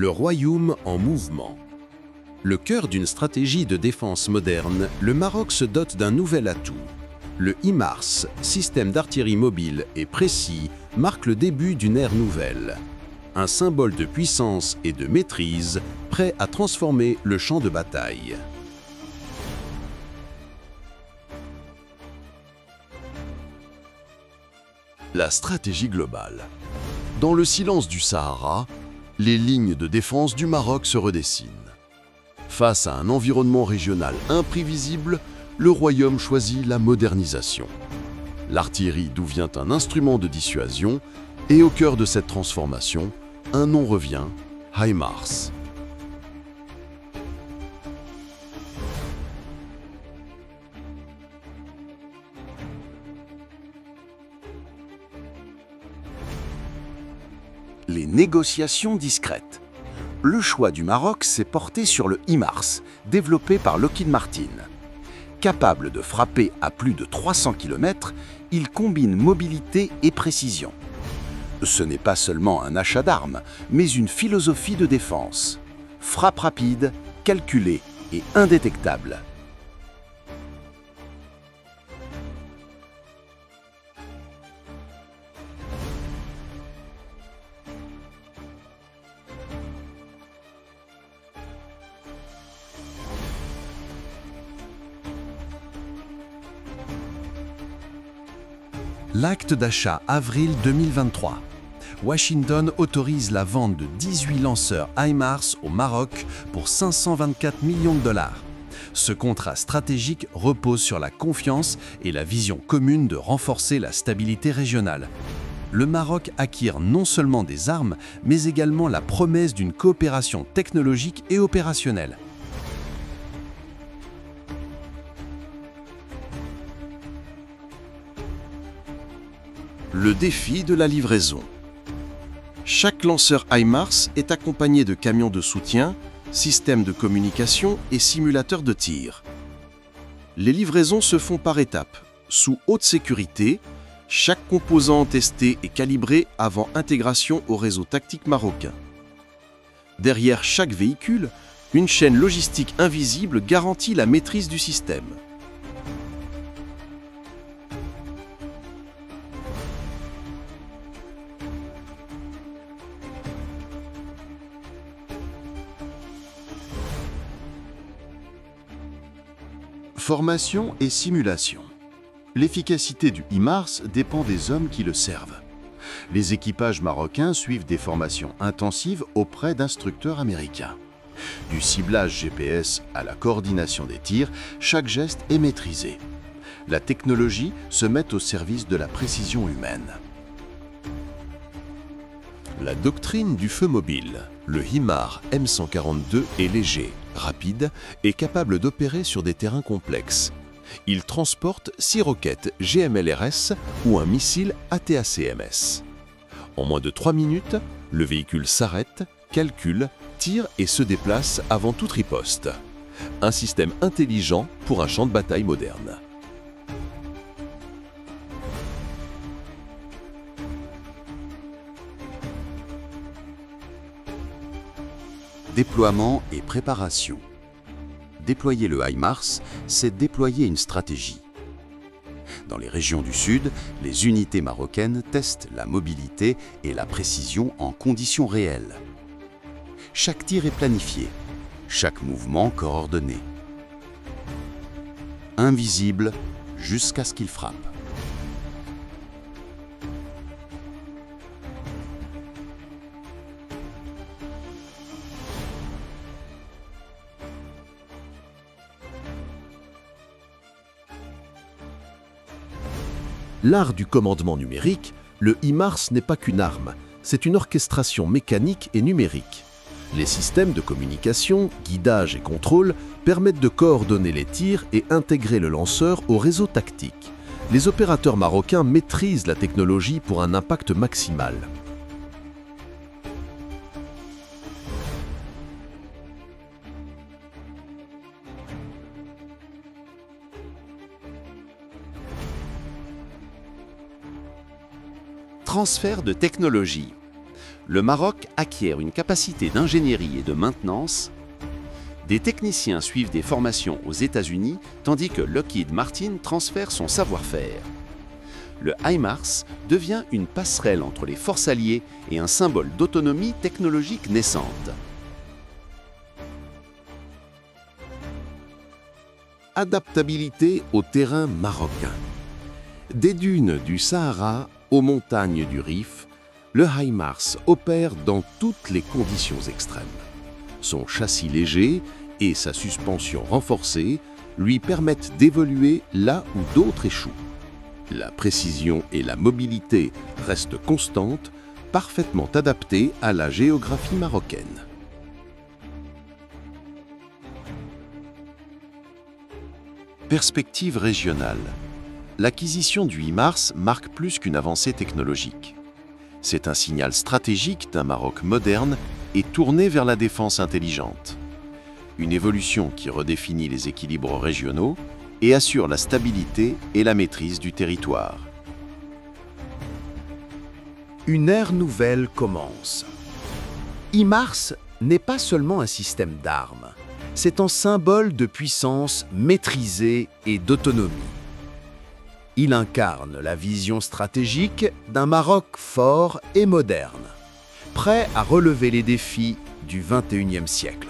Le royaume en mouvement. Le cœur d'une stratégie de défense moderne, le Maroc se dote d'un nouvel atout. Le HIMARS, système d'artillerie mobile et précis, marque le début d'une ère nouvelle. Un symbole de puissance et de maîtrise, prêt à transformer le champ de bataille. La stratégie globale. Dans le silence du Sahara, les lignes de défense du Maroc se redessinent. Face à un environnement régional imprévisible, le royaume choisit la modernisation. L'artillerie d'où vient un instrument de dissuasion, et au cœur de cette transformation, un nom revient, HIMARS. Les négociations discrètes. Le choix du Maroc s'est porté sur le HIMARS, développé par Lockheed Martin. Capable de frapper à plus de 300 km, il combine mobilité et précision. Ce n'est pas seulement un achat d'armes, mais une philosophie de défense. Frappe rapide, calculée et indétectable. L'acte d'achat avril 2023. Washington autorise la vente de 18 lanceurs HIMARS au Maroc pour 524 millions de dollars. Ce contrat stratégique repose sur la confiance et la vision commune de renforcer la stabilité régionale. Le Maroc acquiert non seulement des armes, mais également la promesse d'une coopération technologique et opérationnelle. Le défi de la livraison. Chaque lanceur HIMARS est accompagné de camions de soutien, systèmes de communication et simulateurs de tir. Les livraisons se font par étapes, sous haute sécurité, chaque composant testé et calibré avant intégration au réseau tactique marocain. Derrière chaque véhicule, une chaîne logistique invisible garantit la maîtrise du système. Formation et simulation. L'efficacité du HIMARS dépend des hommes qui le servent. Les équipages marocains suivent des formations intensives auprès d'instructeurs américains. Du ciblage GPS à la coordination des tirs, chaque geste est maîtrisé. La technologie se met au service de la précision humaine. La doctrine du feu mobile. Le HIMARS M142 est léger, rapide et capable d'opérer sur des terrains complexes. Il transporte 6 roquettes GMLRS ou un missile ATACMS. En moins de 3 minutes, le véhicule s'arrête, calcule, tire et se déplace avant toute riposte. Un système intelligent pour un champ de bataille moderne. Déploiement et préparation. Déployer le HIMARS, c'est déployer une stratégie. Dans les régions du Sud, les unités marocaines testent la mobilité et la précision en conditions réelles. Chaque tir est planifié, chaque mouvement coordonné. Invisible jusqu'à ce qu'il frappe. L'art du commandement numérique, le HIMARS n'est pas qu'une arme, c'est une orchestration mécanique et numérique. Les systèmes de communication, guidage et contrôle permettent de coordonner les tirs et intégrer le lanceur au réseau tactique. Les opérateurs marocains maîtrisent la technologie pour un impact maximal. Transfert de technologie. le Maroc acquiert une capacité d'ingénierie et de maintenance. Des techniciens suivent des formations aux États-Unis, tandis que Lockheed Martin transfère son savoir-faire. Le HIMARS devient une passerelle entre les forces alliées et un symbole d'autonomie technologique naissante. Adaptabilité au terrain marocain. Des dunes du Sahara aux montagnes du Rif, le HIMARS opère dans toutes les conditions extrêmes. Son châssis léger et sa suspension renforcée lui permettent d'évoluer là où d'autres échouent. La précision et la mobilité restent constantes, parfaitement adaptées à la géographie marocaine. Perspective régionale. L'acquisition du HIMARS marque plus qu'une avancée technologique. C'est un signal stratégique d'un Maroc moderne et tourné vers la défense intelligente. Une évolution qui redéfinit les équilibres régionaux et assure la stabilité et la maîtrise du territoire. Une ère nouvelle commence. HIMARS n'est pas seulement un système d'armes, c'est un symbole de puissance maîtrisée et d'autonomie. Il incarne la vision stratégique d'un Maroc fort et moderne, prêt à relever les défis du XXIe siècle.